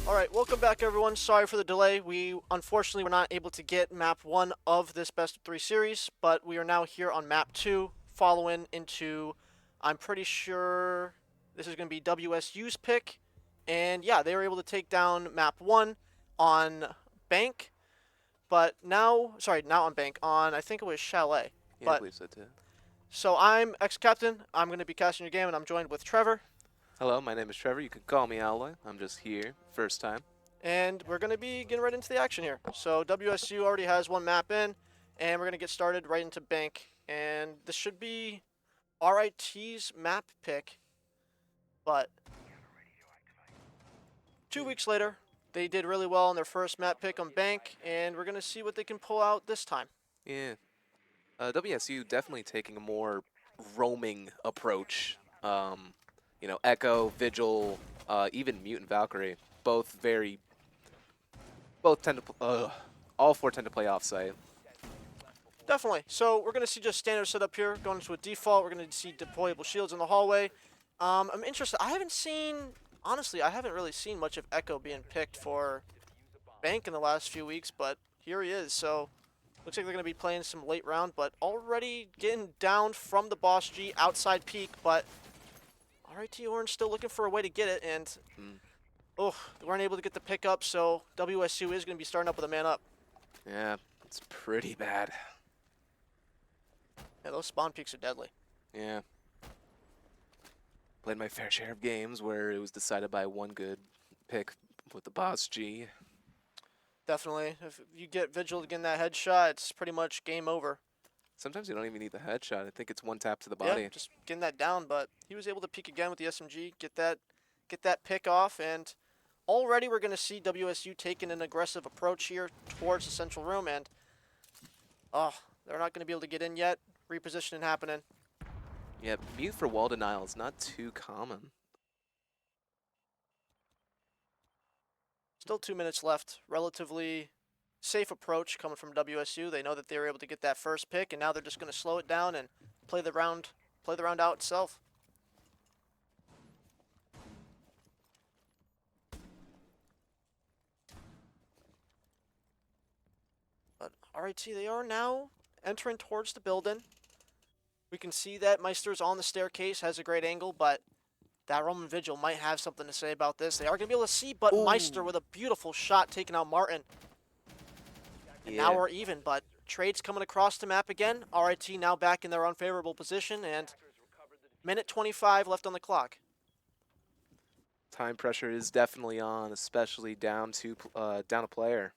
Alright, welcome back everyone. Sorry for the delay. We unfortunately were not able to get map 1 of this best of 3 series, but we are now here on map 2, following into, I'm pretty sure this is going to be WSU's pick. And yeah, they were able to take down map 1 on Bank, but now, sorry, not on Bank, on I think it was Chalet. Yeah, I But believe so too. so I'm ex-captain, I'm going to be casting your game, and I'm joined with Trevor. Hello, my name is Trevor. You can call me Alloy. I'm just here, first time. And we're going to be getting right into the action here. So WSU already has one map in, and we're going to get started right into Bank. And this should be RIT's map pick, but 2 weeks later, they did really well on their first map pick on Bank, and we're going to see what they can pull out this time. Yeah. WSU definitely taking a more roaming approach. Echo, Vigil, even Mutant Valkyrie, both tend to, all four tend to play offsite. Definitely. So we're going to see just standard setup here, going into a default. We're going to see deployable shields in the hallway. I'm interested. Honestly, I haven't really seen much of Echo being picked for Bank in the last few weeks, but here he is. So looks like they're going to be playing some late round, but already getting down from the Boss G outside peak, but RIT Orange still looking for a way to get it, and they weren't able to get the pick up, so WSU is going to be starting up with a man up. Yeah, it's pretty bad. Yeah, those spawn peaks are deadly. Yeah. Played my fair share of games where it was decided by one good pick with the Boss G. Definitely. If you get Vigil to get that headshot, it's pretty much game over. Sometimes you don't even need the headshot. I think it's one tap to the body. Yeah, just getting that down, but he was able to peek again with the SMG, get that pick off, and already we're going to see WSU taking an aggressive approach here towards the central room, and they're not going to be able to get in yet. Repositioning happening. Yeah, mute for wall denial is not too common. Still 2 minutes left. Relatively safe approach coming from WSU. They know that they were able to get that first pick, and now they're just going to slow it down and play the round out itself. But RIT, they are now entering towards the building. We can see that Meister's on the staircase, has a great angle, but that Roman Vigil might have something to say about this. They are going to be able to see, but Meister with a beautiful shot taking out Martin. And now we're even, but trades coming across the map again. RIT now back in their unfavorable position, and minute 25 left on the clock. Time pressure is definitely on, especially down a player.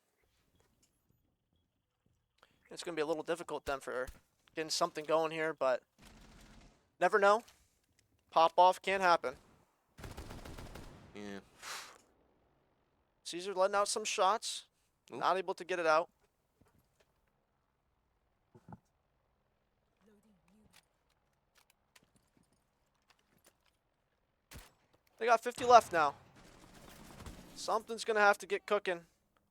It's going to be a little difficult then for getting something going here, but never know. Pop off can't happen. Yeah. Caesar letting out some shots. Ooh. Not able to get it out. They got 50 left now. Something's going to have to get cooking.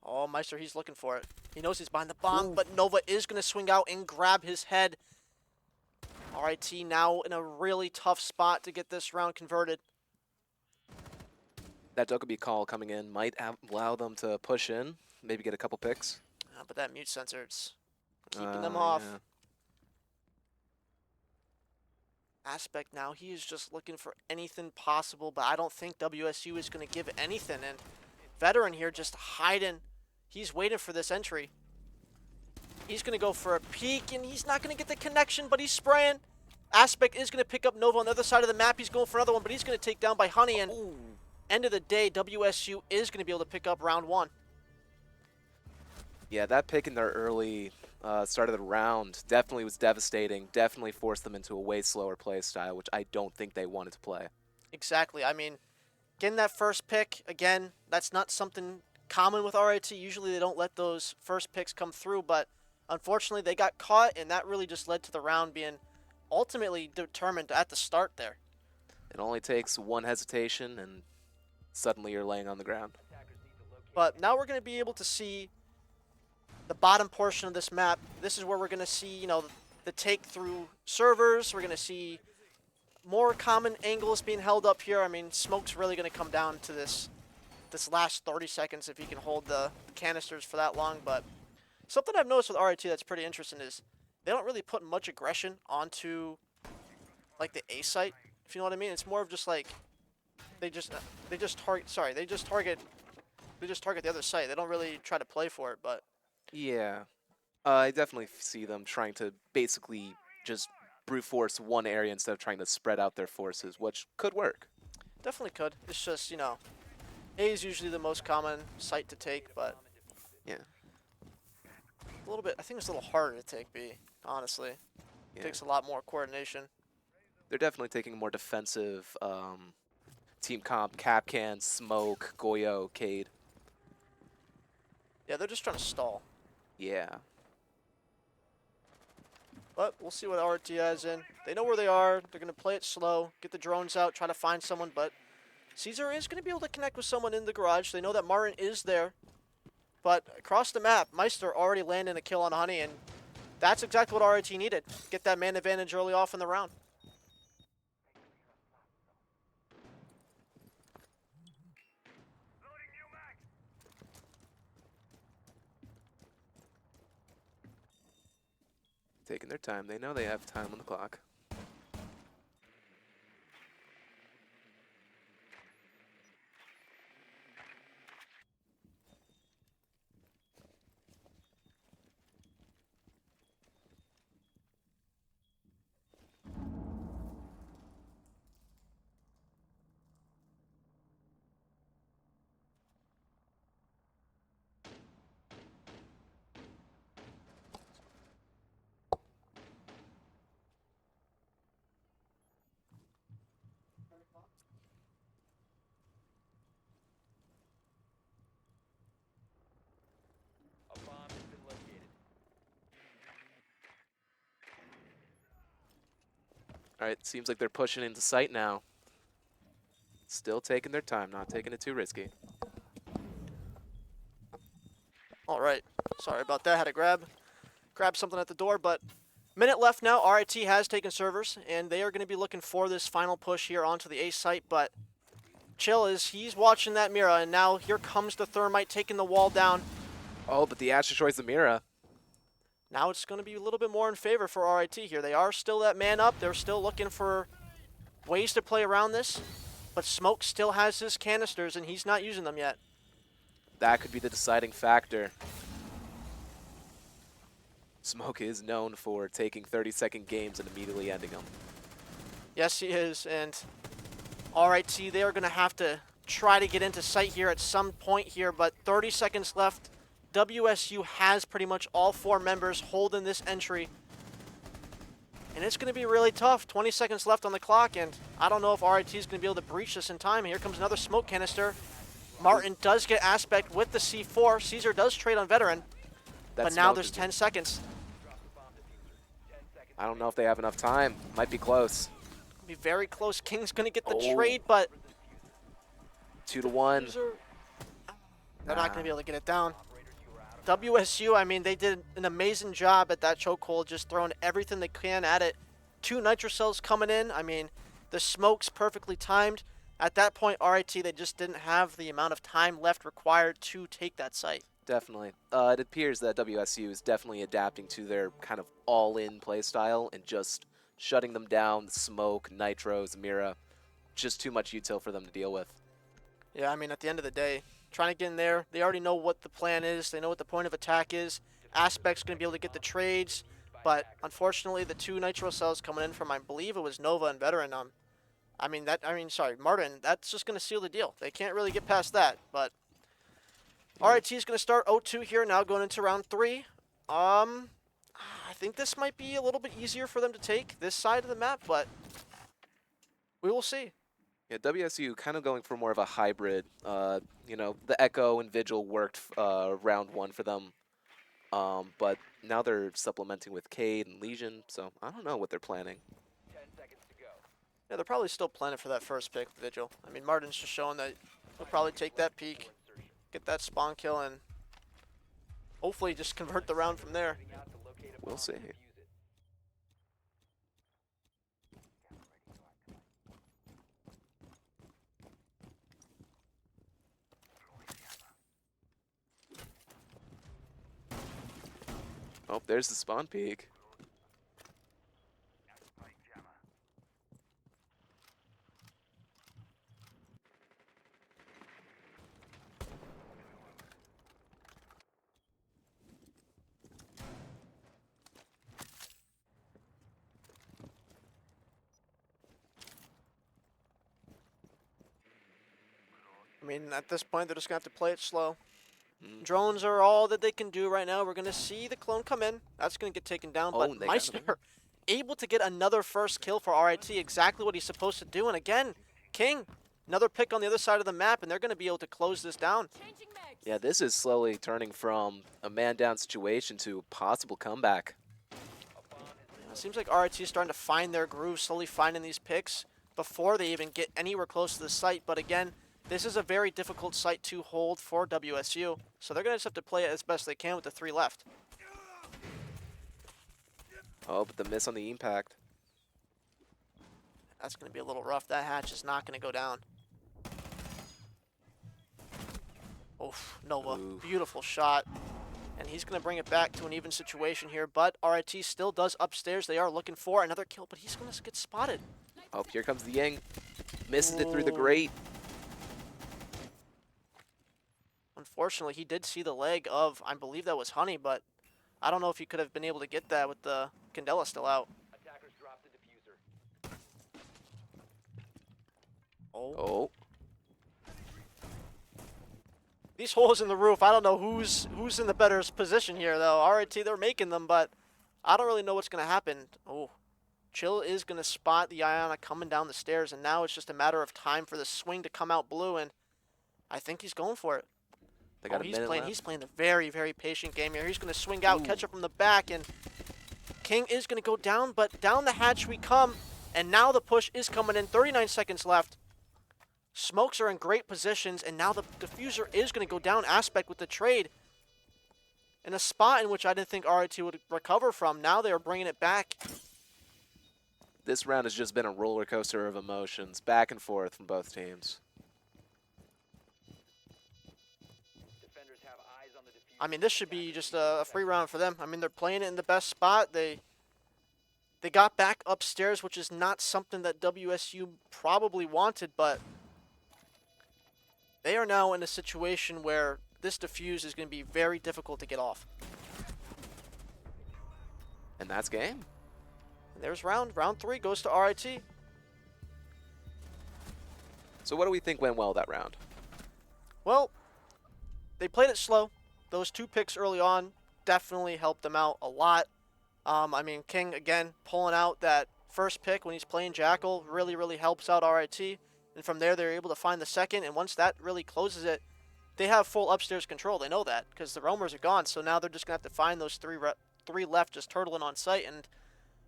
Oh, Meister, he's looking for it. He knows he's behind the bomb, but Nova is going to swing out and grab his head. RIT now in a really tough spot to get this round converted. That Dokkaebi call coming in might allow them to push in, maybe get a couple picks. But that mute sensor, it's keeping them off. Yeah. Aspect now, he is just looking for anything possible, but I don't think WSU is going to give anything. And Veteran here just hiding. He's waiting for this entry. He's going to go for a peek, and he's not going to get the connection, but he's spraying. Aspect is going to pick up Nova on the other side of the map. He's going for another one, but he's going to take down by Honey. And end of the day, WSU is going to be able to pick up round 1. Yeah, that pick in their early start of the round definitely was devastating. Definitely forced them into a way slower play style, which I don't think they wanted to play. Exactly. I mean, getting that first pick, again, that's not something common with RIT. Usually they don't let those first picks come through, but unfortunately they got caught, and that really just led to the round being ultimately determined at the start there. It only takes one hesitation, and suddenly you're laying on the ground. But now we're going to be able to see the bottom portion of this map. This is where we're going to see, the take through servers. We're going to see more common angles being held up here. I mean, smoke's really going to come down to this this last 30 seconds if he can hold the canisters for that long. But something I've noticed with RIT that's pretty interesting is they don't really put much aggression onto like the A site, if you know what I mean. It's more of just like they just target. Sorry, they just target the other site. They don't really try to play for it. But Yeah. I definitely see them trying to basically just brute force one area instead of trying to spread out their forces, which could work. definitely could. It's just, A is usually the most common site to take, but Yeah. a little bit. I think it's a little harder to take B. Honestly, Yeah. takes a lot more coordination. They're definitely taking a more defensive team comp. Capcan, Smoke, Goyo, Cade. Yeah, they're just trying to stall. Yeah. But we'll see what RT has in. They know where they are. They're going to play it slow, get the drones out, try to find someone. But Caesar is going to be able to connect with someone in the garage. They know that Martin is there. But across the map, Meister already landing a kill on Honey, and that's exactly what RT needed. Get that man advantage early off in the round. Taking their time. They know they have time on the clock. All right, seems like they're pushing into sight now. Still taking their time, not taking it too risky. All right. Sorry about that. Had to grab something at the door, but minute left now. RIT has taken servers, and they are going to be looking for this final push here onto the A site, but Chill he's watching that Mira, and now here comes the Thermite taking the wall down. Oh, but the Ash destroys the Mira. Now it's going to be a little bit more in favor for RIT here. They are still that man up. They're still looking for ways to play around this, but Smoke still has his canisters, and he's not using them yet. That could be the deciding factor. Smoke is known for taking 30-second games and immediately ending them. Yes, he is, and RIT, they are going to have to try to get into sight here at some point here, but 30 seconds left. WSU has pretty much all 4 members holding this entry. And it's going to be really tough. 20 seconds left on the clock, and I don't know if RIT is going to be able to breach this in time. Here comes another smoke canister. Martin does get Aspect with the C4. Caesar does trade on Veteran, but now there's 10 seconds. I don't know if they have enough time. Might be close. Be very close. King's going to get the trade, but 2-1. They're not going to be able to get it down. WSU, I mean, they did an amazing job at that chokehold, just throwing everything they can at it. 2 nitro cells coming in. I mean, the smoke's perfectly timed. At that point, RIT, they just didn't have the amount of time left required to take that site. Definitely. It appears that WSU is definitely adapting to their kind of all-in play style and just shutting them down. Smoke, nitros, Mira. Just too much util for them to deal with. Yeah, I mean, at the end of the day, trying to get in there, they already know what the plan is. They know what the point of attack is. Aspect's going to be able to get the trades, but unfortunately, the 2 nitro cells coming in from, I believe it was Nova and Veteran. Martin, that's just going to seal the deal. They can't really get past that, but RIT is going to start 0-2 here now going into round 3. I think this might be a little bit easier for them to take this side of the map, but we will see. Yeah, WSU kind of going for more of a hybrid. You know, the Echo and Vigil worked round 1 for them, but now they're supplementing with Cade and Legion, so I don't know what they're planning. Yeah, they're probably still planning for that first pick, Vigil. I mean, Martin's just showing that he'll probably take that peek, get that spawn kill, and hopefully just convert the round from there. We'll see. Oh, there's the spawn peak. I mean, at this point, they're just going to have to play it slow. Mm. Drones are all that they can do right now. We're going to see the clone come in. That's going to get taken down. Oh, But and they got Meister him. able to get another first kill for RIT, exactly what he's supposed to do. And again, King, another pick on the other side of the map, and they're going to be able to close this down. Yeah, this is slowly turning from a man-down situation to a possible comeback. It seems like RIT is starting to find their groove, slowly finding these picks before they even get anywhere close to the site. But again, this is a very difficult site to hold for WSU, so they're going to just have to play it as best they can with the 3 left. Oh, but the miss on the impact. That's going to be a little rough. That hatch is not going to go down. Oof, Nova, Oof. beautiful shot. And he's going to bring it back to an even situation here, but RIT still does upstairs. They are looking for another kill, but he's going to get spotted. Oh, here comes the Ying. Misses it through the grate. Unfortunately, he did see the leg of, I believe that was Honey, but I don't know if he could have been able to get that with the Candela still out. Attackers dropped the diffuser. Oh. These holes in the roof, I don't know who's in the better position here, though. RIT, they're making them, but I don't really know what's going to happen. Oh, Chill is going to spot the Iona coming down the stairs, and now it's just a matter of time for the swing to come out blue, and I think he's going for it. They got a minute left. He's playing the very, very patient game here. He's going to swing out, catch up from the back, and King is going to go down, but down the hatch we come, and now the push is coming in. 39 seconds left. Smokes are in great positions, and now the diffuser is going to go down. Aspect with the trade in a spot in which I didn't think RIT would recover from. Now they are bringing it back. This round has just been a roller coaster of emotions, back and forth from both teams. Defenders have eyes on the diffuser. I mean, this should be just a free round for them. I mean, they're playing it in the best spot. They got back upstairs, which is not something that WSU probably wanted, but they are now in a situation where this defuse is going to be very difficult to get off. And that's game. And there's round 3 goes to RIT. So what do we think went well that round? Well, they played it slow. Those 2 picks early on definitely helped them out a lot. I mean, King, again, pulling out that first pick when he's playing Jackal really, really helps out RIT. And from there, they're able to find the second. And once that really closes it, they have full upstairs control. They know that because the roamers are gone. So now they're just going to have to find those 3 left just turtling on site. And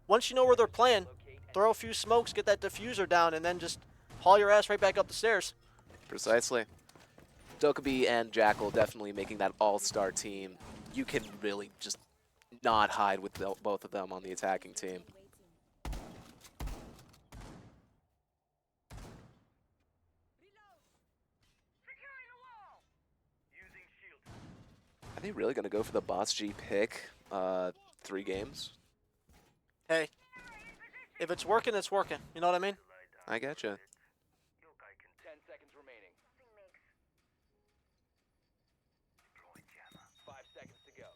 once you know where they're playing, throw a few smokes, get that diffuser down, and then just haul your ass right back up the stairs. Precisely. Dokkaebi and Jackal definitely making that all-star team. You can really just not hide with both of them on the attacking team. Are they really going to go for the Boss G pick 3 games? Hey, if it's working, it's working. You know what I mean? I getcha. 10 seconds remaining. 5 seconds to go.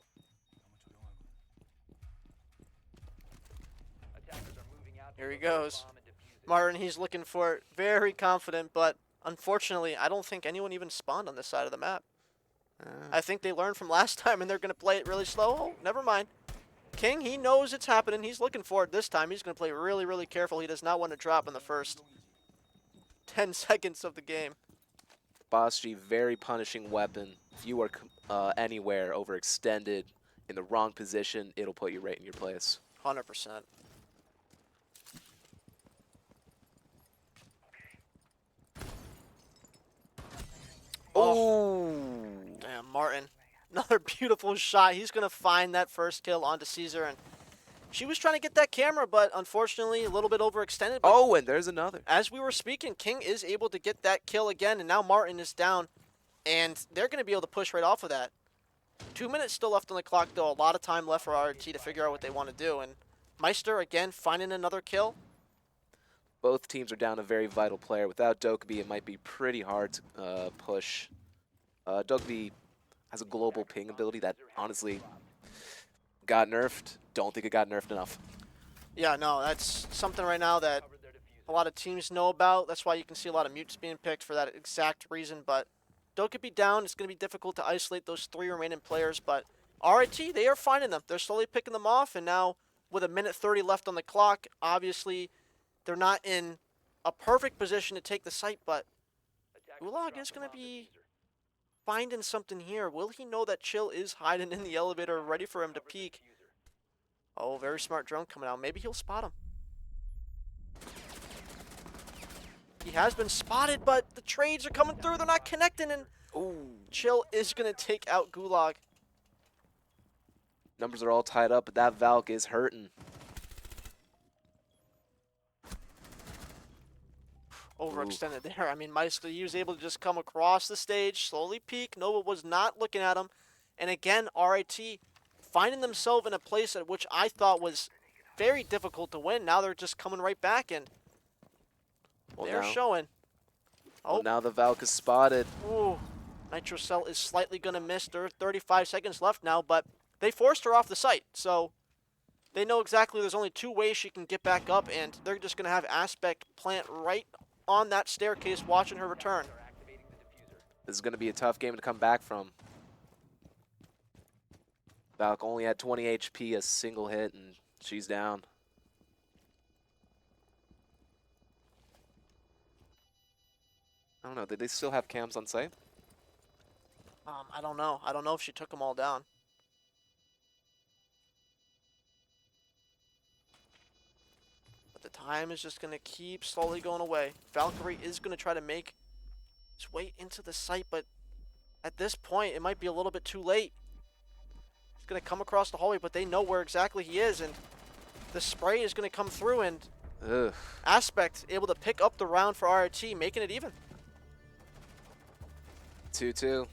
Attackers are moving out. Here he to locate goes. bomb and defuse it. Martin, he's looking for it. Very confident, but unfortunately, I don't think anyone even spawned on this side of the map. I think they learned from last time, and they're going to play it really slow. Oh, never mind. King, he knows it's happening. He's looking for it this time. He's going to play really, really careful. He does not want to drop in the first 10 seconds of the game. Boss G, very punishing weapon. If you are anywhere overextended in the wrong position, it'll put you right in your place. 100%. Oh! Damn, Martin. Another beautiful shot. He's going to find that first kill onto Caesar. And she was trying to get that camera, but unfortunately a little bit overextended. But Oh, and there's another. as we were speaking, King is able to get that kill again, and now Martin is down. And they're going to be able to push right off of that. 2 minutes still left on the clock, though. A lot of time left for RIT to figure out what they want to do. And Meister, again, finding another kill. Both teams are down a very vital player. Without Dokkaebi, it might be pretty hard to push. Dokkaebi has a global ping ability that honestly got nerfed. Don't think it got nerfed enough. Yeah, no, that's something right now that a lot of teams know about. That's why you can see a lot of mutes being picked for that exact reason. But Dokkaebi down, it's going to be difficult to isolate those 3 remaining players. But RIT, they are finding them. They're slowly picking them off. And now with a minute 30 left on the clock, obviously they're not in a perfect position to take the site. But Gulag is going to be finding something here. Will he know that Chill is hiding in the elevator, ready for him to peek? Oh, very smart drone coming out. Maybe he'll spot him. He has been spotted, but the trades are coming through. They're not connecting, and Chill is going to take out Gulag. Numbers are all tied up, but that Valk is hurting. Overextended there. I mean, Meister, he was able to just come across the stage, slowly peek. Nova was not looking at him. And again, RIT finding themselves in a place at which I thought was very difficult to win. Now they're just coming right back, and they're showing. Well, now the Valk is spotted. Ooh, Nitrocell is slightly going to miss. There are 35 seconds left now, but they forced her off the site. So they know exactly there's only 2 ways she can get back up, and they're just going to have Aspect plant right on that staircase watching her return. This is going to be a tough game to come back from. Valk only had 20 HP, a single hit, and she's down. I don't know. Did they still have cams on site? I don't know. I don't know if she took them all down. But the time is just going to keep slowly going away. Valkyrie is going to try to make his way into the site, but at this point, it might be a little bit too late. He's going to come across the hallway, but they know where exactly he is, and the spray is going to come through, and Aspect able to pick up the round for RIT, making it even. 2-2.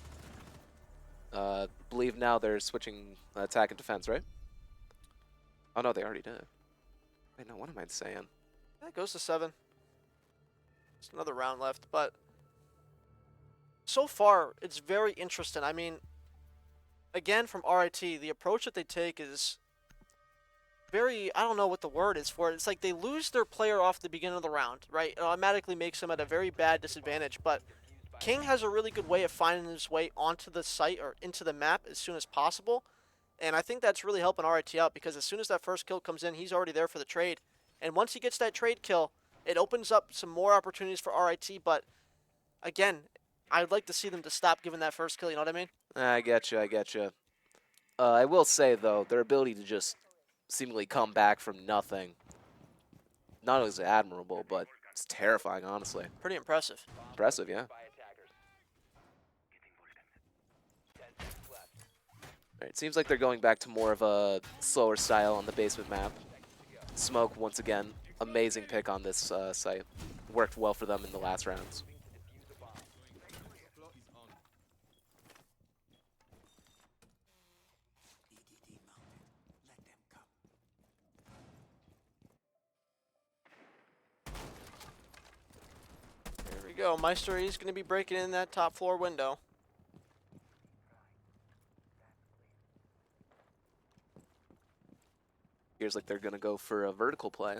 Believe now they're switching attack and defense, right? Oh, no, they already did. Wait, no, what am I saying? That goes to 7. Just another round left, but so far, it's very interesting. I mean, again, from RIT, the approach that they take is very, I don't know what the word is for it. It's like they lose their player off the beginning of the round, right? It automatically makes them at a very bad disadvantage, but King has a really good way of finding his way onto the site or into the map as soon as possible. And I think that's really helping RIT out, because as soon as that first kill comes in, he's already there for the trade. And once he gets that trade kill, it opens up some more opportunities for RIT. But again, I'd like to see them to stop giving that first kill, you know what I mean? I get you, I get you. I will say, though, their ability to just seemingly come back from nothing, not only is it admirable, but it's terrifying, honestly. Pretty impressive. Impressive, yeah. Right, it seems like they're going back to more of a slower style on the basement map. Smoke, once again, amazing pick on this site. Worked well for them in the last rounds. There we go. Meister, he's going to be breaking in that top floor window. Appears like they're going to go for a vertical play.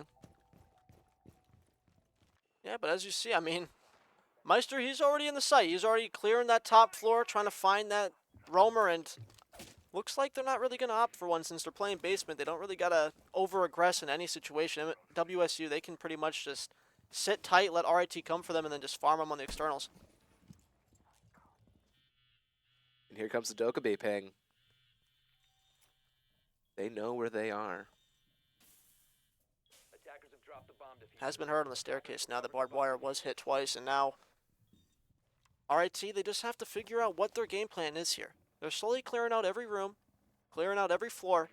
Yeah, but as you see, I mean, Meister, he's already in the site. He's already clearing that top floor, trying to find that roamer, and looks like they're not really going to opt for one since they're playing basement. They don't really got to over-aggress in any situation. WSU, they can pretty much just sit tight, let RIT come for them, and then just farm them on the externals. And here comes the Dokkaebi ping. They know where they are. Has been heard on the staircase now. The barbed wire was hit twice, and now RIT, they just have to figure out what their game plan is here. They're slowly clearing out every room, clearing out every floor.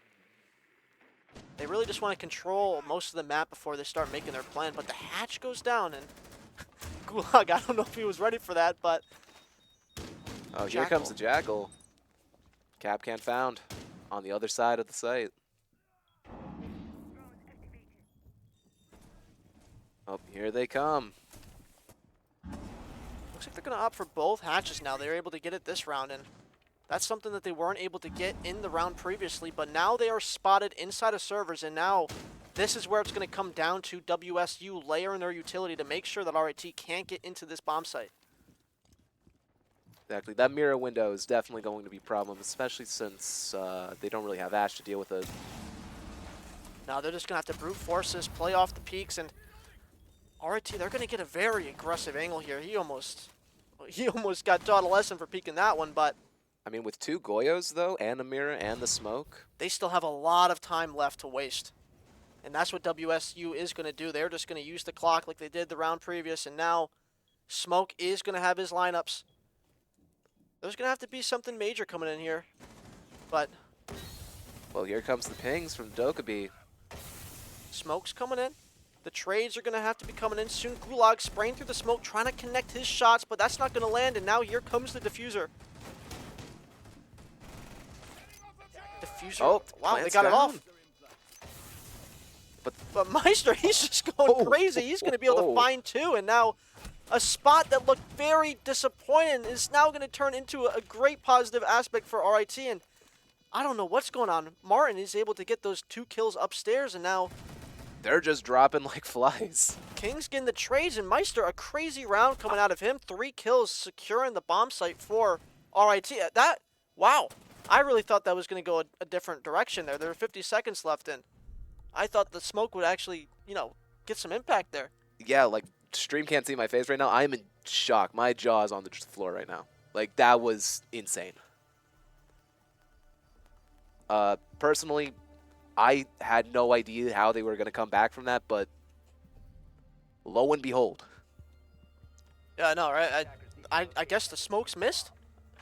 They really just want to control most of the map before they start making their plan, but the hatch goes down, and Gulag, I don't know if he was ready for that, but Oh, here comes the Jackal. Capcan found on the other side of the site. Oh, here they come. Looks like they're going to opt for both hatches now. They're able to get it this round, and that's something that they weren't able to get in the round previously, but now they are spotted inside of servers, and now this is where it's going to come down to WSU layering their utility to make sure that RIT can't get into this bomb site. Exactly. That mirror window is definitely going to be a problem, especially since they don't really have Ash to deal with it. Now they're just going to have to brute force this, play off the peaks, and RIT, they're going to get a very aggressive angle here. He almost got taught a lesson for peeking that one, but I mean, with 2 Goyos, though, and a mirror and the smoke. they still have a lot of time left to waste. And that's what WSU is going to do. They're just going to use the clock like they did the round previous, and now Smoke is going to have his lineups. There's going to have to be something major coming in here, but Well, here comes the pings from Dokkaebi. Smoke's coming in. The trades are going to have to be coming in soon. Gulag spraying through the smoke, trying to connect his shots, but that's not going to land, and now here comes the diffuser. Diffuser. Oh, wow, they plants got it down. off. But Meister, he's just going crazy. He's going to be able to find 2, and now a spot that looked very disappointing is now going to turn into a great positive aspect for RIT, and I don't know what's going on. Martin is able to get those 2 kills upstairs, and now They're just dropping like flies. King's getting the trades, and Meister, a crazy round coming out of him. 3 kills, securing the bomb site for RIT. Wow. I really thought that was going to go a different direction there. There were 50 seconds left in. I thought the smoke would actually, get some impact there. Yeah, like, stream can't see my face right now. I'm in shock. My jaw is on the floor right now. Like, that was insane. Personally, I had no idea how they were going to come back from that, but lo and behold. Yeah, I know, right? I guess the smoke's missed?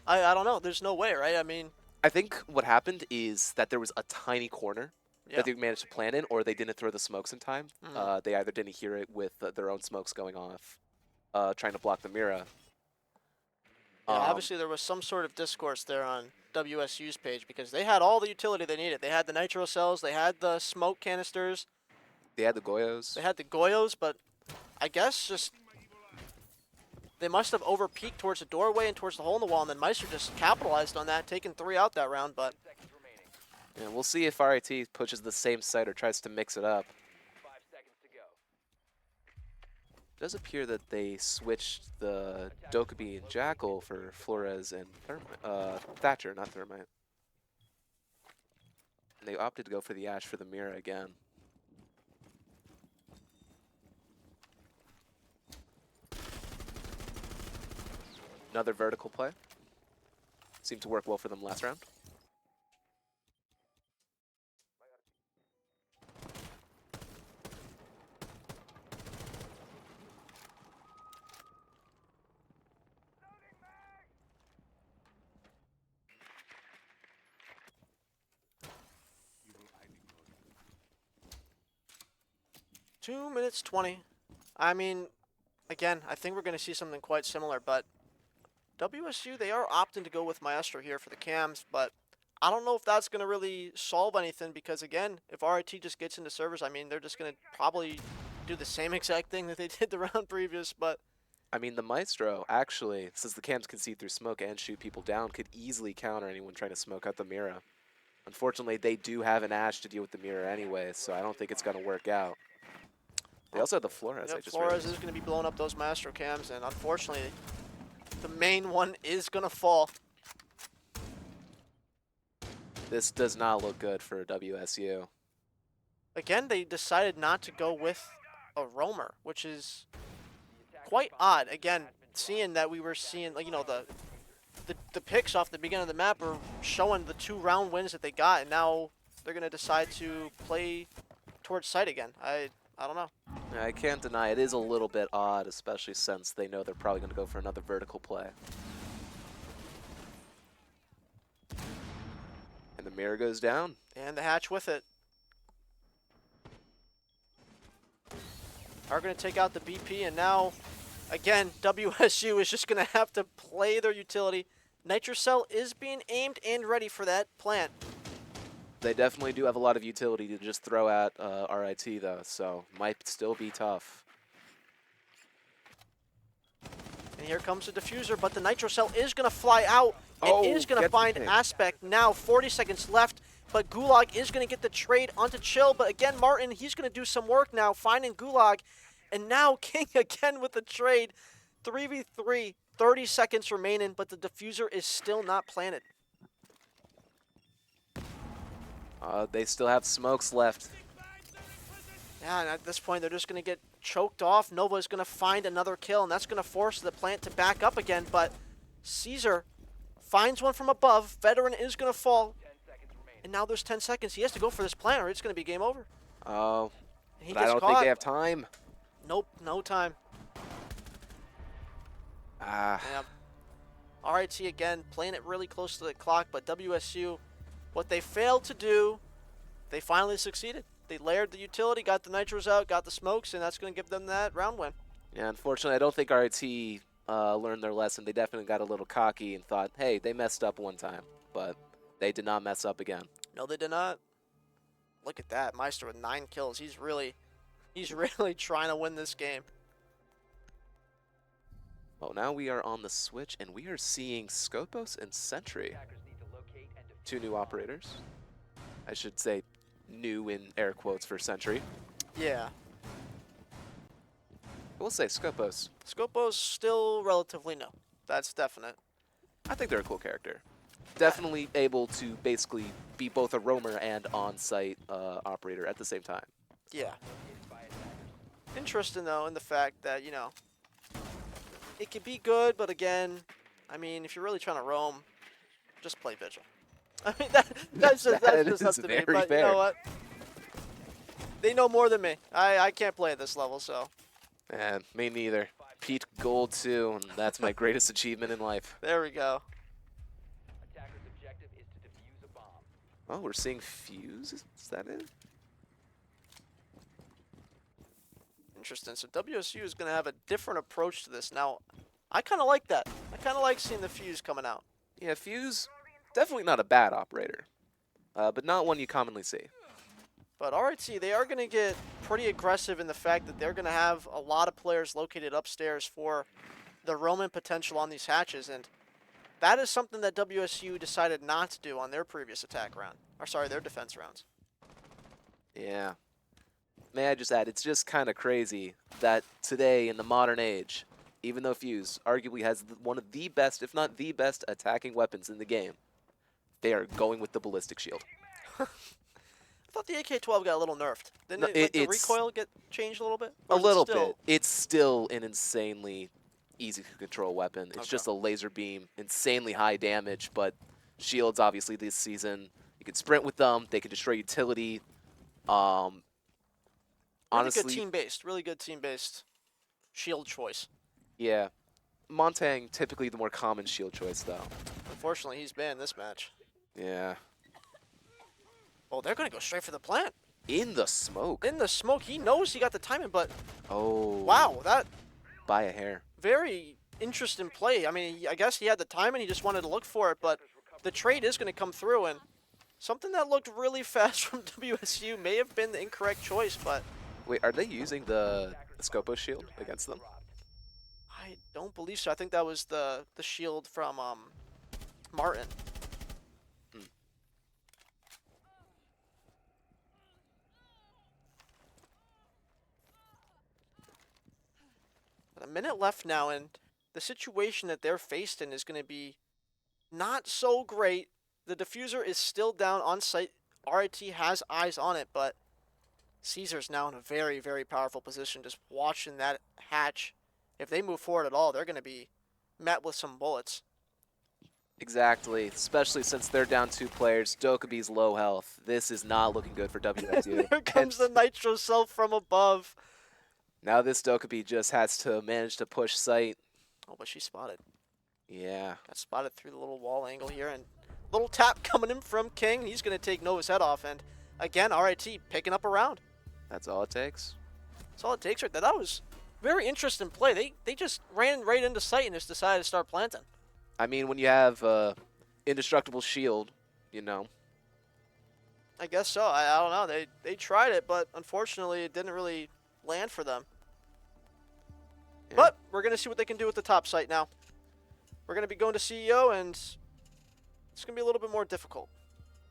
I don't know. There's no way, right? I mean, I think what happened is that there was a tiny corner yeah. that they managed to plant in, or they didn't throw the smokes in time. Mhm. They either didn't hear it with their own smokes going off, trying to block the Mira. Yeah, obviously there was some sort of discourse there on WSU's page because they had all the utility they needed. They had the nitro cells, they had the smoke canisters, They had the Goyos. they had the Goyos, but I guess just they must have over-peeked towards the doorway and towards the hole in the wall, and then Meister just capitalized on that, taking 3 out that round, but Seconds remaining. Yeah, we'll see if RIT pushes the same site or tries to mix it up. 5 seconds to go. It does appear that they switched the Dokkaebi and Jackal for Flores and Thatcher, not Thermite. And they opted to go for the Ash for the Mira again. Another vertical play. Seemed to work well for them last round. Two minutes 20. I mean, again, I think we're going to see something quite similar, but WSU, they are opting to go with Maestro here for the cams, but I don't know if that's going to really solve anything because, again, if RIT just gets into servers, I mean, they're just going to probably do the same exact thing that they did the round previous, but I mean, the Maestro, actually, since the cams can see through smoke and shoot people down, could easily counter anyone trying to smoke out the Mira. Unfortunately, they do have an Ash to deal with the Mira anyway, so I don't think it's going to work out. They also have the Flores, I yep, just Flores realized. is going to be blowing up those Maestro cams, and unfortunately, the main one is going to fall. This does not look good for WSU. Again, they decided not to go with a roamer, which is quite odd. Again, seeing that we were seeing, like, the picks off the beginning of the map are showing the 2 round wins that they got, and now they're going to decide to play towards site again. I don't know. I can't deny it is a little bit odd, especially since they know they're probably going to go for another vertical play. And the Mira goes down. And the hatch with it. Are going to take out the BP, and now, again, WSU is just going to have to play their utility, Nitrocell is being aimed and ready for that plant. They definitely do have a lot of utility to just throw at RIT, though, so might still be tough. And here comes the diffuser, but the Nitrocell is going to fly out and is going to gets the find pick. Aspect now. 40 seconds left, but Gulag is going to get the trade onto Chill. But again, Martin, he's going to do some work now, finding Gulag. And now King again with the trade. 3v3, 30 seconds remaining, but the diffuser is still not planted. They still have smokes left. Yeah, and at this point, they're just going to get choked off. Nova is going to find another kill, and that's going to force the plant to back up again. But Caesar finds one from above. Veteran is going to fall. 10 seconds remaining. And now there's 10 seconds. He has to go for this plant, or it's going to be game over. Oh, And he but I gets don't caught. think they have time. Nope, no time. Ah, Yeah. RIT again, playing it really close to the clock, but WSU, what they failed to do, they finally succeeded. They layered the utility, got the nitros out, got the smokes, and that's going to give them that round win. yeah, unfortunately, I don't think RIT learned their lesson. They definitely got a little cocky and thought, hey, they messed up one time, but they did not mess up again. No, they did not. Look at that, Meister with 9 kills. He's really trying to win this game. Well, now we are on the switch, and we are seeing Skopos and Sentry, Attackers need to locate and defuse 2 new the bomb. operators. I should say new in air quotes for Sentry. Yeah. We'll say Skopos. Scopo's still relatively no. That's definite. I think they're a cool character. Definitely able to basically be both a roamer and on-site operator at the same time. Yeah. Located by attackers. Interesting, though, in the fact that, you know, it could be good, but again, I mean, if you're really trying to roam, just play Vigil. I mean, that's just That up is to me. very But you fair. know what? They know more than me. I can't play at this level, so And me neither. Pete Gold too, and that's my greatest achievement in life. there we go. Attackers' objective is to defuse a bomb. Oh, we're seeing Fuse? Is that it? Interesting. So WSU is going to have a different approach to this. Now, I kind of like that. I kind of like seeing the Fuse coming out. Yeah, Fuse, definitely not a bad operator, but not one you commonly see. But RIT, they are going to get pretty aggressive in the fact that they're going to have a lot of players located upstairs for the roaming potential on these hatches. And that is something that WSU decided not to do on their previous attack round. Or sorry, their defense rounds. Yeah. May I just add, it's just kind of crazy that today in the modern age, even though Fuse arguably has one of the best, if not the best, attacking weapons in the game, they are going with the ballistic shield. I thought the AK-12 got a little nerfed. Didn't No, it, like the it's- recoil get changed a little bit? A Or is it little still- bit. It's still an insanely easy to control weapon. It's Okay. just a laser beam, insanely high damage, but shields obviously this season, you can sprint with them, they can destroy utility. Honestly, really good team-based. Really good team-based shield choice. yeah. Montang, typically the more common shield choice though. Unfortunately, he's banned this match. Yeah. Oh, they're going to go straight for the plant. In the smoke. In the smoke, he knows he got the timing, but Oh. wow, that By a hair. very interesting play. I mean, I guess he had the timing, he just wanted to look for it, but the trade is going to come through, and something that looked really fast from WSU may have been the incorrect choice, but Wait, are they using the Scopo shield against them? I don't believe so. I think that was the shield from Martin. But a minute left now, and the situation that they're faced in is going to be not so great. The diffuser is still down on site. RIT has eyes on it, but Caesar's now in a very, very powerful position just watching that hatch. If they move forward at all, they're going to be met with some bullets. Exactly, especially since they're down 2 players. Dokubi's low health. This is not looking good for WSU. There comes the nitro self from above. Now this Dokubi just has to manage to push sight. Oh, but she's spotted. Yeah. Got spotted through the little wall angle here, and little tap coming in from King. He's going to take Nova's head off, and again, RIT picking up a round. That's all it takes. That's all it takes right there. That was very interesting play. They just ran right into sight and just decided to start planting. I mean, when you have indestructible shield, you know. I guess so. I don't know. They tried it, but unfortunately, it didn't really land for them. Yeah. But we're going to see what they can do with the top site now. We're going to be going to CEO, and it's going to be a little bit more difficult.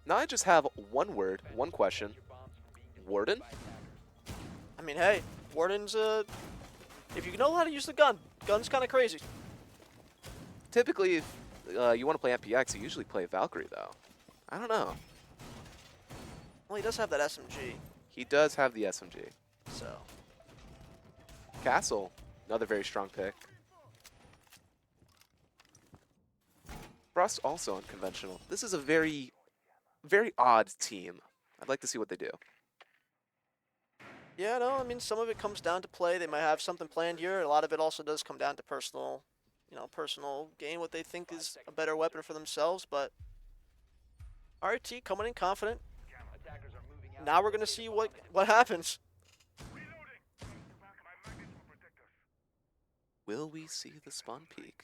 Now I just have one word, one question. Warden? I mean, hey, Warden's if you know how to use the gun's kind of crazy. Typically, if you want to play MPX, you usually play Valkyrie, though. I don't know. Well, he does have that SMG, He does have the SMG. so. Castle, another very strong pick. Frost also unconventional. This is a very, very odd team. I'd like to see what they do. Yeah, no, I mean, some of it comes down to play. They might have something planned here. A lot of it also does come down to personal, personal gain, what they think is a better weapon for themselves. But RIT coming in confident. Attackers are moving out. Now we're going to see what happens. Will we see the spawn peak?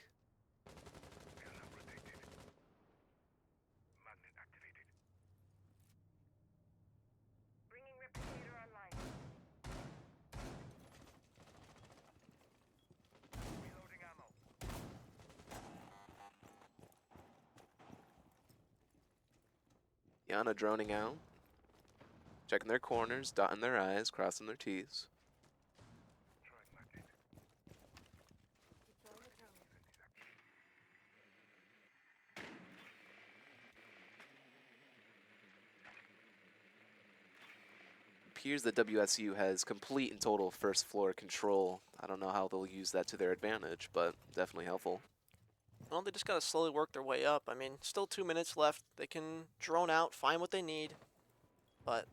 Yana droning out, checking their corners, dotting their I's, crossing their T's. Appears that WSU has complete and total first floor control. I don't know how they'll use that to their advantage, but definitely helpful. Well, they just got to slowly work their way up. I mean, still 2 minutes left. They can drone out, find what they need. But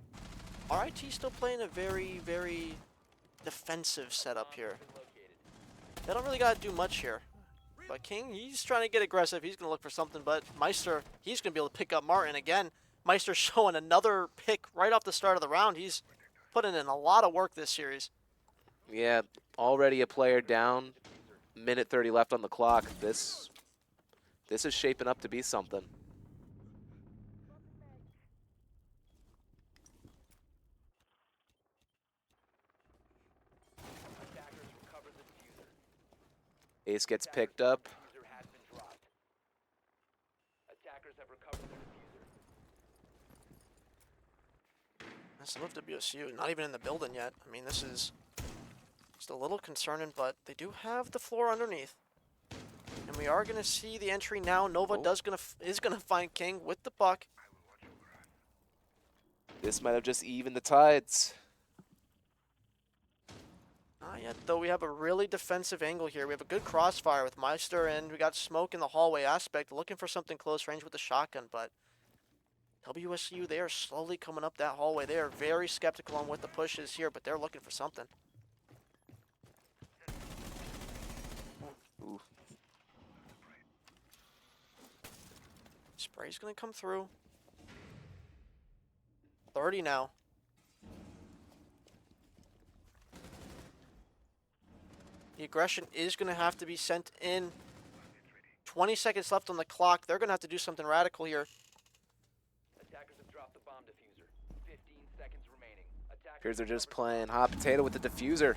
RIT still playing a very, very defensive setup here. They don't really got to do much here. But King, he's trying to get aggressive. He's going to look for something. But Meister, he's going to be able to pick up Martin. Again, Meister showing another pick right off the start of the round. He's putting in a lot of work this series. Yeah, already a player down. Minute 30 left on the clock. This is shaping up to be something. Attackers recover the diffuser. Ace gets picked up. Diffuser has been dropped. Attackers have recovered the diffuser. Some of WSU not even in the building yet. I mean, this is just a little concerning, but they do have the floor underneath. And we are going to see the entry now. Nova is gonna find King with the buck. This might have just evened the tides. Not yet, though. We have a really defensive angle here. We have a good crossfire with Meister, and we got smoke in the hallway aspect, looking for something close range with the shotgun, but WSU, they are slowly coming up that hallway. They are very skeptical on what the push is here, but they're looking for something. Ooh. Spray's going to come through. 30 now. The aggression is going to have to be sent in. 20 seconds left on the clock. They're going to have to do something radical here. Attackers have dropped the bomb diffuser. 15 seconds remaining. Appears they're just playing hot potato with the diffuser.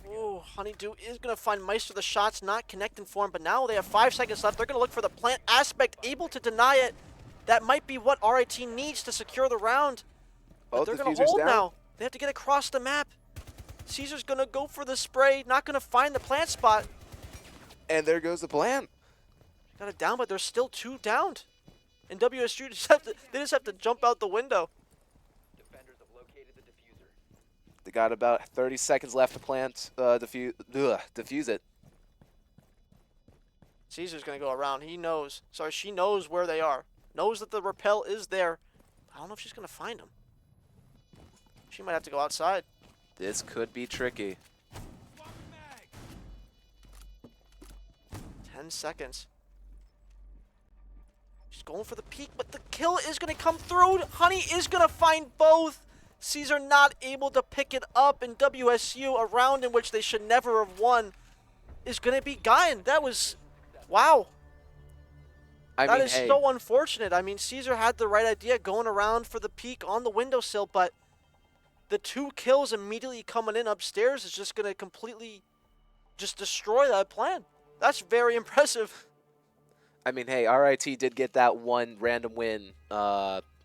Ooh, Honeydew is going to find Meister. The shot's not connecting for him, but now they have 5 seconds left. They're going to look for the plant aspect, able to deny it. That might be what RIT needs to secure the round. But Both they're going to diffusers hold down. now. They have to get across the map. Caesar's going to go for the spray, not going to find the plant spot. And there goes the plan. Got it down, but there's still 2 downed. And WSU just have to jump out the window. Defenders have located the diffuser. They got about 30 seconds left to plant, defuse it. Caesar's going to go around. He knows. Sorry, she knows where they are. Knows that the rappel is there. I don't know if she's going to find him. She might have to go outside. This could be tricky. 10 seconds. She's going for the peak, but the kill is going to come through. Honey is going to find both. Caesar not able to pick it up, and WSU, a round in which they should never have won, is going to be Guyan. That was, wow. I That mean, is hey, so unfortunate. I mean, Caesar had the right idea going around for the peak on the windowsill, but the 2 kills immediately coming in upstairs is just going to completely just destroy that plan. That's very impressive. I mean, hey, RIT did get that one random win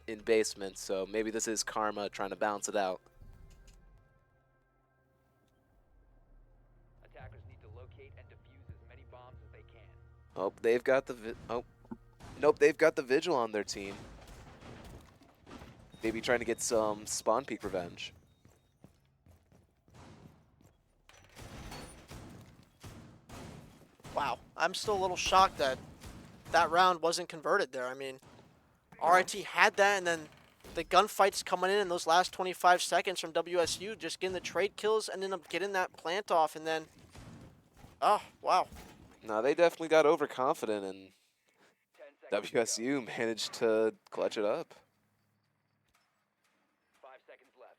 in basement, so maybe this is karma trying to balance it out. Attackers need to locate and defuse as many bombs as they can. Oh, they've got the nope, they've got the vigil on their team. Maybe trying to get some spawn peak revenge. Wow, I'm still a little shocked that that round wasn't converted there. I mean, RIT had that, and then the gunfights coming in those last 25 seconds from WSU, just getting the trade kills and then getting that plant off, and then, oh, wow. No, they definitely got overconfident, and 10 seconds to go. WSU managed to clutch it up. 5 seconds left.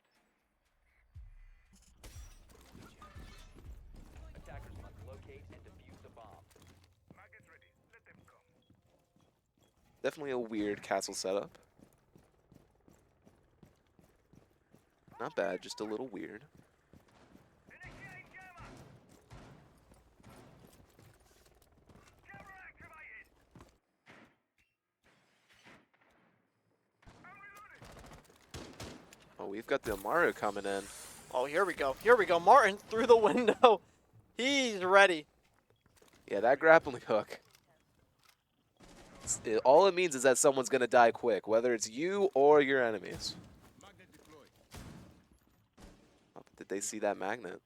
Attackers must locate and defuse the bomb. Definitely a weird castle setup. Not bad, just a little weird. Oh, we've got the Amaru coming in. Oh, here we go. Here we go. Martin through the window. He's ready. Yeah, that grappling hook. All it means is that someone's going to die quick, whether it's you or your enemies. Oh, did they see that magnet?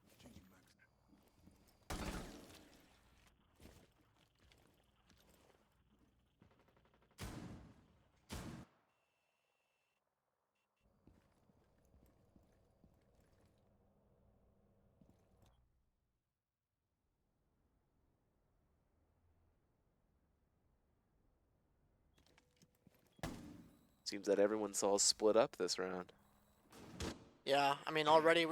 Seems that everyone's all split up this round. Yeah, I mean, already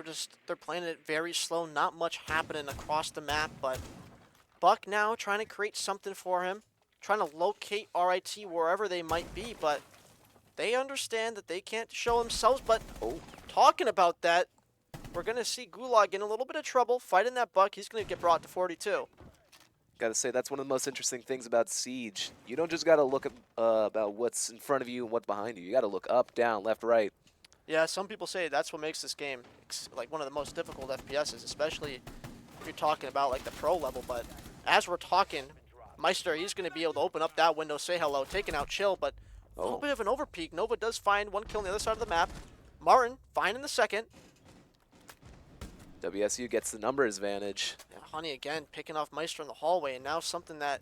they're playing it very slow, not much happening across the map, but Buck now trying to create something for him, trying to locate RIT wherever they might be, but they understand that they can't show themselves, but Oh, talking about that, we're going to see Gulag in a little bit of trouble fighting that Buck. He's going to get brought to 42. gotta say, that's one of the most interesting things about Siege. You don't just gotta look at, about what's in front of you and what's behind you. You gotta look up, down, left, right. Yeah, some people say that's what makes this game like one of the most difficult FPSs, especially if you're talking about like the pro level. But as we're talking, Meister, he's going to be able to open up that window, say hello, taking out Chill, but a little Oh. bit of an overpeak. Nova does find one kill on the other side of the map. Martin finding the second. WSU gets the numbers advantage. And Honey again picking off Meister in the hallway, and now something that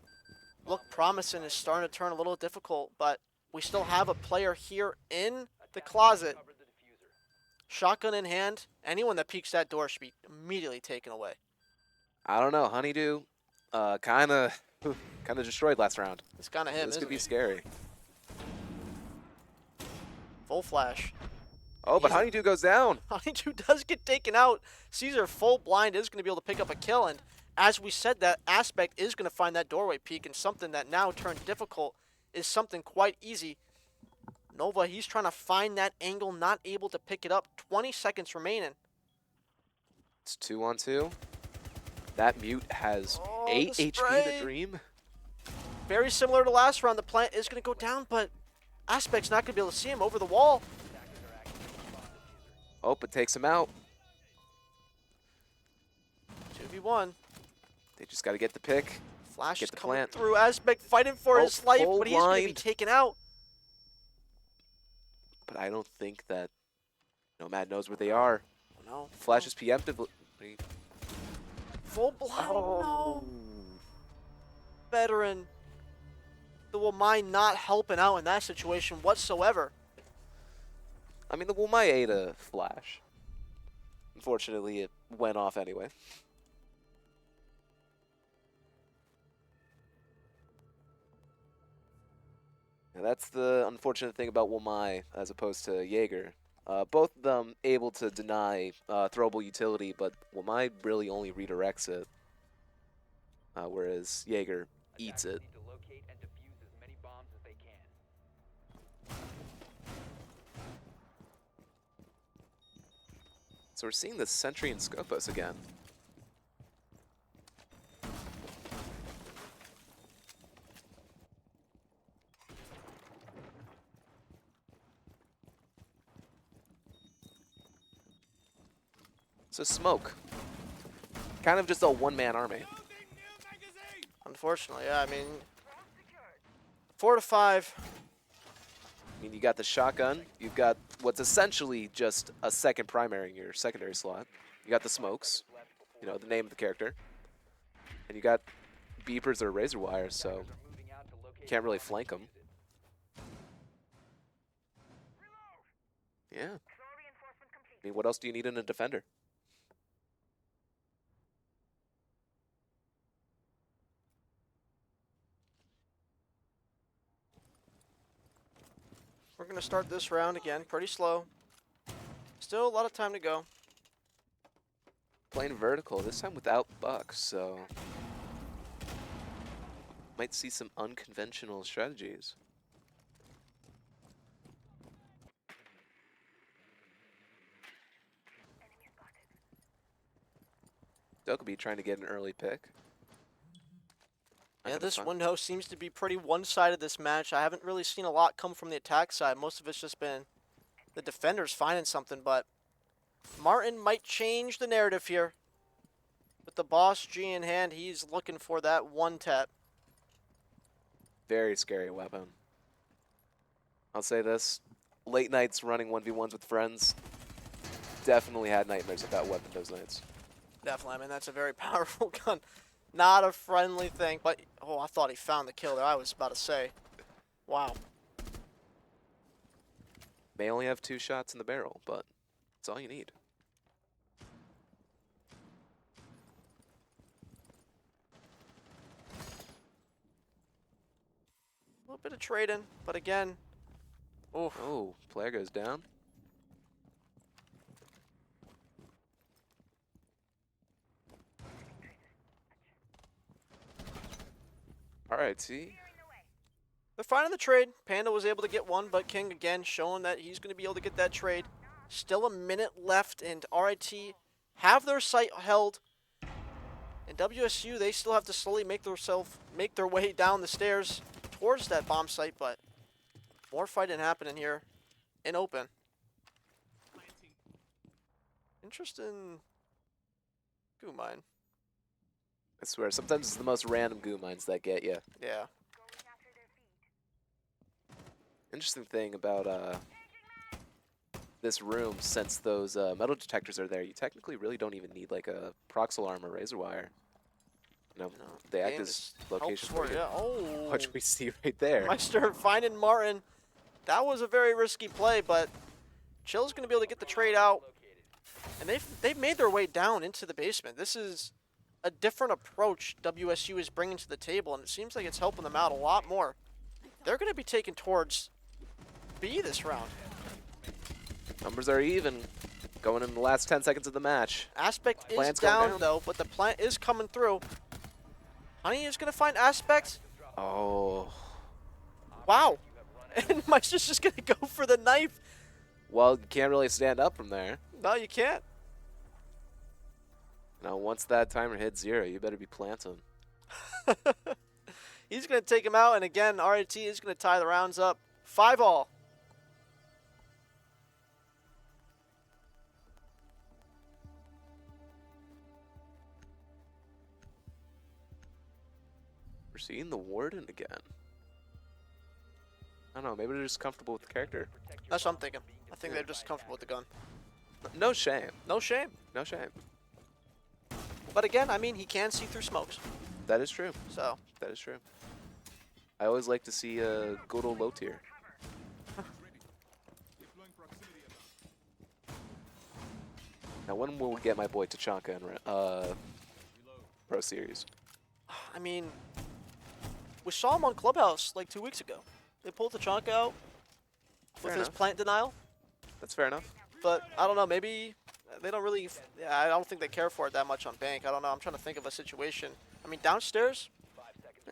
looked promising is starting to turn a little difficult, but we still have a player here in the closet. Cover the diffuser. Shotgun in hand, anyone that peeks that door should be immediately taken away. I don't know, Honeydew, kind of destroyed last round. It's kind of him, This isn't could be it? scary. Full flash. Oh, but He's- Honeydew goes down. Honeydew does get taken out. Caesar full blind is going to be able to pick up a kill, and as we said, that aspect is going to find that doorway peek, and something that now turned difficult is something quite easy. Nova, he's trying to find that angle, not able to pick it up. 20 seconds remaining. It's 2-on-2. That mute has Oh, 8 the HP spray. to Dream. Very similar to last round. The plant is going to go down, but Aspect's not going to be able to see him over the wall. Attackers are activating the bomb diffuser. Oh, it takes him out. 2v1. They just got to get the pick. Flash Get is the coming plant. through. Aspect fighting for Oh, his life, full but he's going to be blind. taken out. But I don't think that Nomad knows where they are. Oh, no. Flash is preemptively. Full blind. Oh. No. Veteran. The Wamai not helping out in that situation whatsoever. I mean, the Wumai ate a flash. Unfortunately, it went off anyway. Now, that's the unfortunate thing about Wumai as opposed to Jaeger. Both of them able to deny throwable utility, but Wumai really only redirects it, whereas Jaeger eats it. Attackers need to locate and defuse as many bombs So we're seeing the Sentry and Scopus again. So Smoke, kind of just a one-man army. Unfortunately, yeah. I mean, 4 to 5. I mean, you got the shotgun. You've got what's essentially just a second primary in your secondary slot. You got the smokes, you know, the name of the character. And you got beepers or razor wires, so you can't really flank them. Yeah. I mean, what else do you need in a defender? We're going to start this round again, pretty slow. Still a lot of time to go. Playing vertical, this time without Bucks, so might see some unconventional strategies. Dokkaebi trying to get an early pick. Not Yeah, gonna this find- window seems to be pretty one-sided this match. I haven't really seen a lot come from the attack side. Most of it's just been the defenders finding something, but Martin might change the narrative here. With the boss G in hand, he's looking for that one tap. Very scary weapon. I'll say this, late nights running 1v1s with friends, definitely had nightmares of that weapon those nights. Definitely, I mean, that's a very powerful gun. Not a friendly thing, but, oh, I thought he found the kill there. I was about to say, wow. May only have 2 shots in the barrel, but it's all you need. A little bit of trading, but again, oof. Oh, player goes down. RIT. They're finding the trade. Panda was able to get one, but King again showing that he's going to be able to get that trade. Still a minute left, and RIT have their sight held. And WSU, they still have to slowly make their way down the stairs towards that bomb site, but more fighting happening here in open. Interesting goo mine. I swear, sometimes it's the most random goo mines that get you. Yeah. Interesting thing about this room, since those metal detectors are there, you technically really don't even need like a proxel arm or razor wire. You know, they act Game as just location helps for it, for you. yeah. Oh. Watch we see right there. Meister finding Martin. That was a very risky play, but Chill's going to be able to get the trade out. And they've made their way down into the basement. This is a different approach WSU is bringing to the table, and it seems like it's helping them out a lot more. They're going to be taken towards B this round. Numbers are even going in the last 10 seconds of the match. Aspect is Plant's going down, though, but the plant is coming through. Honey is going to find Aspect. Oh. Wow. And Meister's just going to go for the knife. Well, you can't really stand up from there. No, you can't. Now, once that timer hits 0, you better be planting. He's going to take him out, and again, RIT is going to tie the rounds up. 5-all. We're seeing the Warden again. I don't know, maybe they're just comfortable with the character. That's what I'm thinking. I think they're just comfortable with the gun. No shame. No shame. No shame. But again, I mean, he can see through smokes. That is true. So, That is true. I always like to see a good old low tier. Now, when will we get my boy Tachanka in Pro Series? I mean, we saw him on Clubhouse like 2 weeks ago. They pulled the chunk out with Fair his enough. plant denial. That's fair enough. But I don't know, maybe they don't really, yeah, I don't think they care for it that much on Bank. I don't know, I'm trying to think of a situation. I mean, downstairs,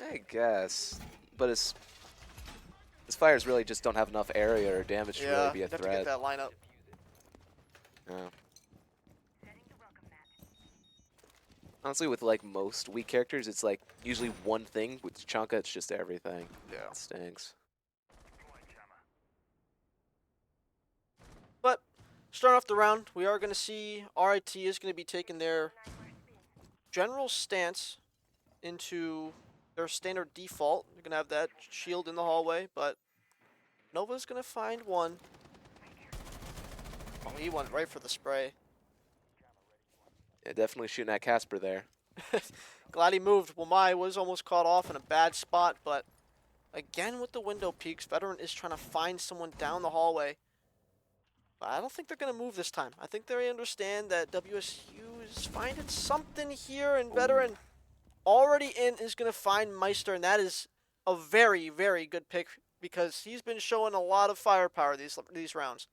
I guess. But it's His fires really just don't have enough area or damage to really Yeah, be you a have to get threat. that lineup. Yeah. Honestly, with like most weak characters, it's like usually one thing. With Chanka, it's just everything. Yeah. It stinks. But starting off the round, we are going to see RIT is going to be taking their general stance into their standard default. They're going to have that shield in the hallway, but Nova's going to find one. Oh, he went right for the spray. Yeah, definitely shooting at Casper there. Glad he moved. Wamai was almost caught off in a bad spot, but again with the window peaks, Veteran is trying to find someone down the hallway. But I don't think they're going to move this time. I think they understand that WSU is finding something here, and Veteran already in is going to find Meister, and that is a very, very good pick because he's been showing a lot of firepower these rounds.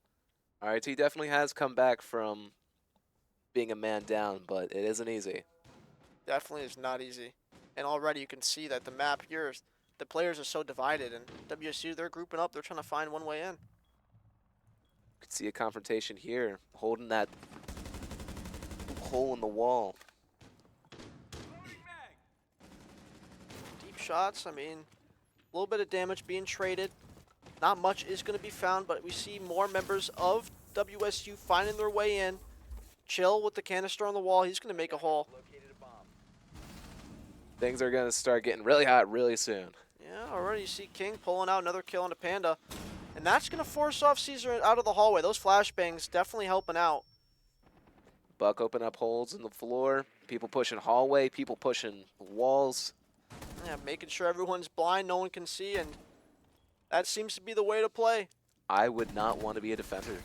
RIT definitely has come back from being a man down, but it isn't easy. Definitely is not easy. And already you can see that the map here, the players are so divided, and WSU, they're grouping up, they're trying to find one way in. Could see a confrontation here, holding that hole in the wall. Deep shots, I mean, a little bit of damage being traded. Not much is going to be found, but we see more members of WSU finding their way in. Chill with the canister on the wall, he's going to make a hole. Things are going to start getting really hot really soon. Yeah, already you see King pulling out another kill on a Panda. And that's going to force off Caesar out of the hallway. Those flashbangs definitely helping out. Buck open up holes in the floor. People pushing hallway. People pushing walls. Yeah, making sure everyone's blind, no one can see, and that seems to be the way to play. I would not want to be a defender.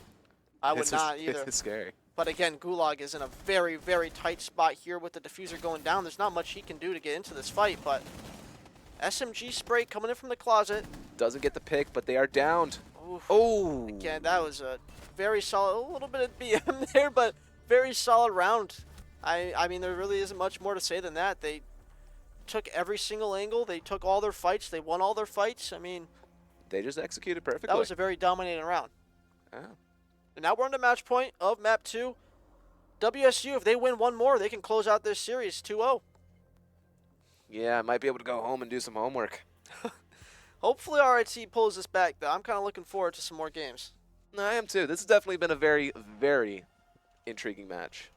I would not either. It's scary. But again, Gulag is in a very, very tight spot here with the diffuser going down. There's not much he can do to get into this fight, but SMG spray coming in from the closet. Doesn't get the pick, but they are downed. Oof. Oh! Again, that was a very solid, a little bit of BM there, but very solid round. I mean, there really isn't much more to say than that. They took every single angle. They took all their fights. They won all their fights. I mean, They just executed perfectly. that was a very dominating round. Yeah. And now we're on the match point of map 2. WSU, if they win one more, they can close out this series 2-0. Yeah, I might be able to go home and do some homework. Hopefully RIT pulls this back, though. I'm kind of looking forward to some more games. No, I am too. This has definitely been a very, very intriguing match.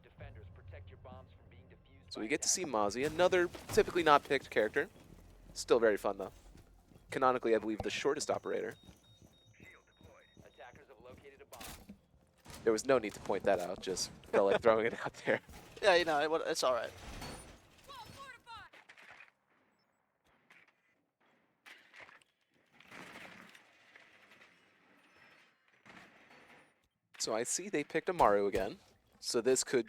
Defenders, protect your bombs from being defused So by we get to see attackers. Mozzie, another typically not picked character. Still very fun though. Canonically, I believe the shortest operator. Attackers have located a bomb. There was no need to point that out, just felt like throwing it out there. Yeah, you know, it's all right. So I see they picked Amaru again. So this could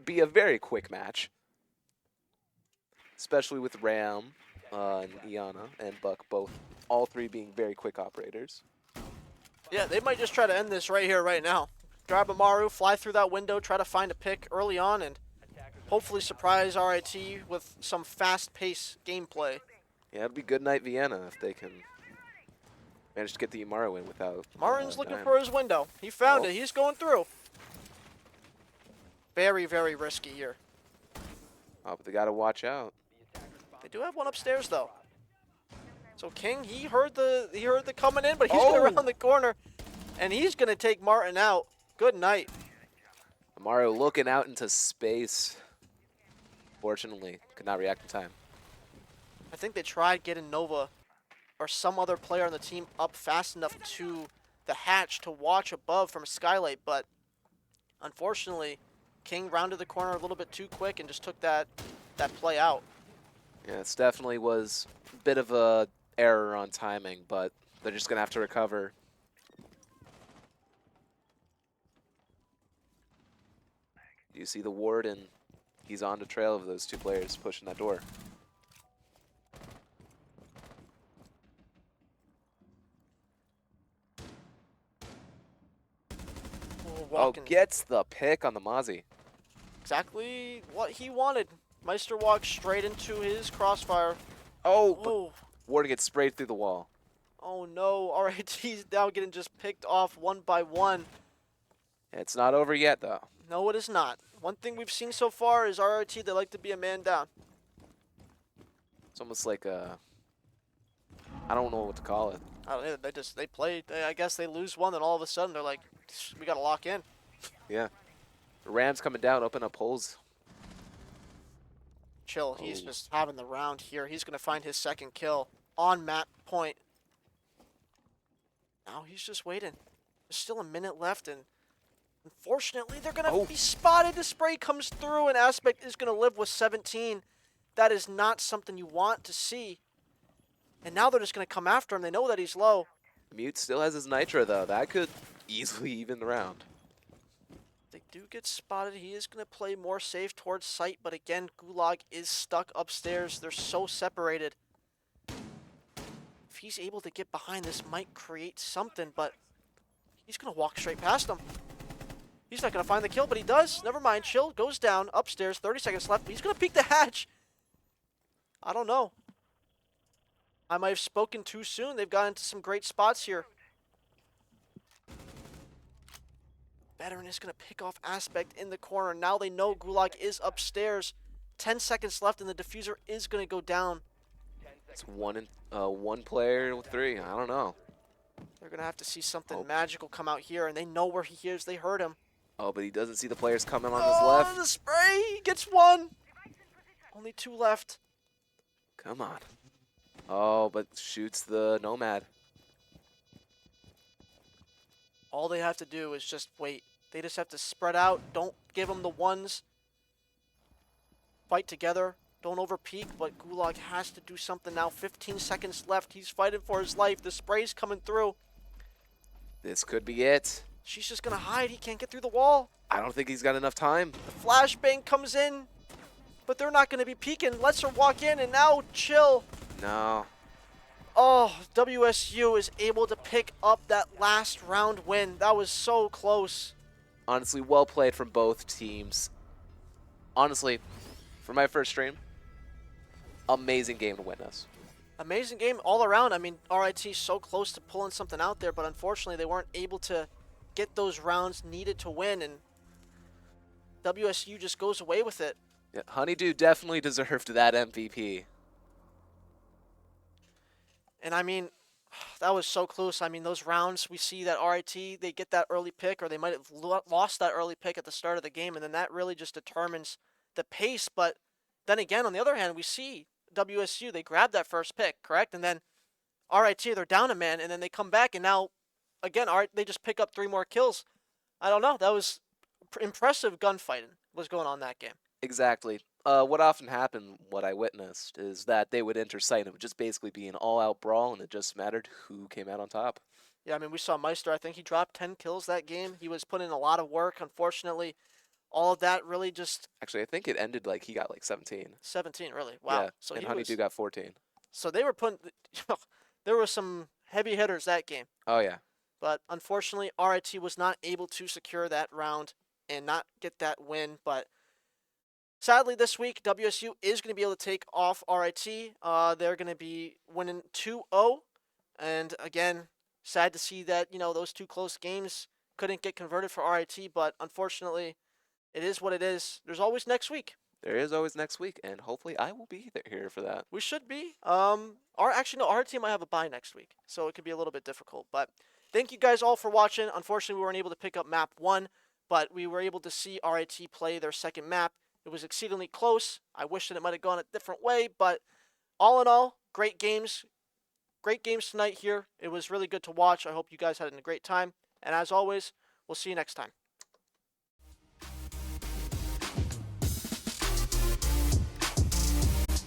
be a very quick match. Especially with Ram and Iana and Buck all three being very quick operators. Yeah, they might just try to end this right here, right now. Grab Amaru, fly through that window, try to find a pick early on, and hopefully surprise RIT with some fast-paced gameplay. Yeah, it'd be good night Vienna if they can manage to get the Amaru in without. Martin's looking dying. for his window. He found Oh. it. He's going through. Very, very risky here. Oh, but they gotta watch out. They do have one upstairs, though. So King, he heard the coming in, but he's Oh. going around the corner, and he's going to take Martin out. Good night. Amaru looking out into space. Fortunately, could not react in time. I think they tried getting Nova or some other player on the team up fast enough to the hatch to watch above from Skylight, but unfortunately, King rounded the corner a little bit too quick and just took that play out. Yeah, it definitely was a bit of a error on timing, but they're just gonna have to recover. You see the ward, and he's on the trail of those two players pushing that door. Oh, Walking gets the pick on the Mozzie. exactly what he wanted. Meister walks straight into his crossfire. Oh, but Oh, Warden gets sprayed through the wall. Oh no, RIT's now getting just picked off one by one. It's not over yet, though. No, it is not. One thing we've seen so far is RIT, they like to be a man down. It's almost like a... I don't know what to call it. I don't know, they play, I guess they lose one, then all of a sudden they're like, we gotta lock in. Yeah. The Rams coming down, open up holes. Chill, he's Oh. just having the round here. He's gonna find his second kill on map point. Now he's just waiting. There's still a minute left, and unfortunately they're gonna be spotted. The spray comes through, and Aspect is gonna live with 17. That is not something you want to see. And now they're just gonna come after him. They know that he's low. Mute still has his Nitro, though. That could easily even the round. They do get spotted. He is going to play more safe towards site, but again, Gulag is stuck upstairs. They're so separated. If he's able to get behind, this might create something, but he's going to walk straight past him. He's not going to find the kill, but he does. Never mind. Chill goes down upstairs. 30 seconds left. He's going to peek the hatch. I don't know. I might have spoken too soon. They've got into some great spots here. Veteran is going to pick off Aspect in the corner. Now they know Gulag is upstairs. 10 seconds left, and the diffuser is going to go down. It's one player with 3. I don't know. They're going to have to see something magical come out here, and they know where he is. They heard him. Oh, but he doesn't see the players coming on his left. The spray! He gets one! Only 2 left. Come on. Oh, but shoots the Nomad. All they have to do is just wait. They just have to spread out. Don't give them the ones. Fight together. Don't overpeak, but Gulag has to do something now. 15 seconds left. He's fighting for his life. The spray's coming through. This could be it. She's just going to hide. He can't get through the wall. I don't think he's got enough time. The flashbang comes in, but they're not going to be peeking. Lets her walk in, and now Chill. No. Oh, WSU is able to pick up that last round win. That was so close. Honestly, well played from both teams. Honestly, for my first stream, amazing game to witness. Amazing game all around. I mean, RIT so close to pulling something out there, but unfortunately they weren't able to get those rounds needed to win, and WSU just goes away with it. Yeah, Honeydew definitely deserved that MVP. And I mean, that was so close. I mean, those rounds, we see that RIT, they get that early pick, or they might have lost that early pick at the start of the game, and then that really just determines the pace. But then again, on the other hand, we see WSU, they grab that first pick, correct? And then RIT, they're down a man, and then they come back, and now, again, they just pick up 3 more kills. I don't know. That was impressive gunfighting was going on in that game. Exactly. What often happened, what I witnessed, is that they would enter site and it would just basically be an all-out brawl, and it just mattered who came out on top. Yeah, I mean, we saw Meister. I think he dropped 10 kills that game. He was putting in a lot of work. Unfortunately, all of that really just... Actually, I think it ended like he got like 17. 17, really? Wow. Yeah, So and he Honeydew got 14. So they were putting... there were some heavy hitters that game. Oh, yeah. But unfortunately, RIT was not able to secure that round and not get that win. But sadly, this week, WSU is going to be able to take off RIT. They're going to be winning 2-0. And again, sad to see that, you know, those 2 close games couldn't get converted for RIT. But unfortunately, it is what it is. There's always next week. There is always next week, and hopefully I will be here for that. We should be. Actually, no, our team might have a bye next week, so it could be a little bit difficult. But thank you guys all for watching. Unfortunately, we weren't able to pick up map 1, but we were able to see RIT play their second map. It was exceedingly close. I wish that it might have gone a different way, but all in all, great games. Great games tonight here. It was really good to watch. I hope you guys had a great time. And as always, we'll see you next time.